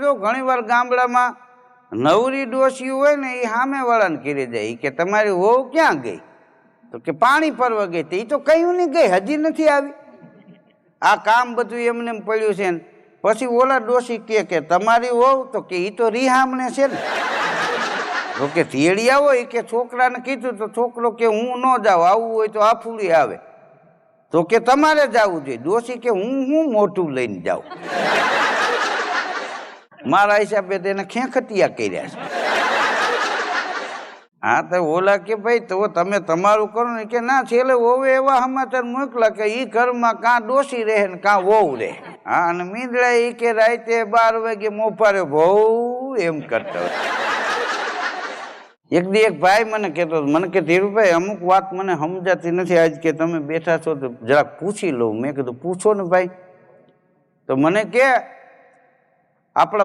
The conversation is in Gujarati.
જો ઘણી વાર ગામડામાં નવરી ડોસી હોય ને એ સામેવાળાને કરી જાય કે તમારી વહુ ક્યાં ગઈ, તો કે પાણી ભરવા ગઈ. તો એ તો કયું નહીં ગઈ, હજી નથી આવી. આ કામ બધું એમને એમ પડ્યું છે ને પછી ઓલા ડોસી કે તમારી વહુ, તો કે એ તો રીહામણે છે ને. તો કે તેડિયા હોય કે છોકરાને કીધું તો છોકરો કે હું ન જાઉં, આવવું હોય તો આફુડી આવે. તો કે તમારે જવું જોઈએ. ડોસી કે હું મોઢું લઈને જાઉં. મારા હિસાબે તેને ખેંખટિયા કર્યા છે. હા તો ઓલા કે ભાઈ તો તમે તમારું કરો ને, કે ના છેલ્લે વહુ એવા સમાચાર મોકલા કે એ ઘરમાં કાં ડોસી રહે ને કાં વહુ રહે. હા અને મીંદડા એ કે રાતે 12 વાગે મોફારે બહુ એમ કરતા હોય. એક દી એક ભાઈ મને કહેતો, મને કે ધીરુભાઈ અમુક વાત મને સમજાતી નથી, આજ કે તમે બેઠા છો તો જરાક પૂછી લઉં. મેં કીધું પૂછો ને ભાઈ. તો મને કે આપણા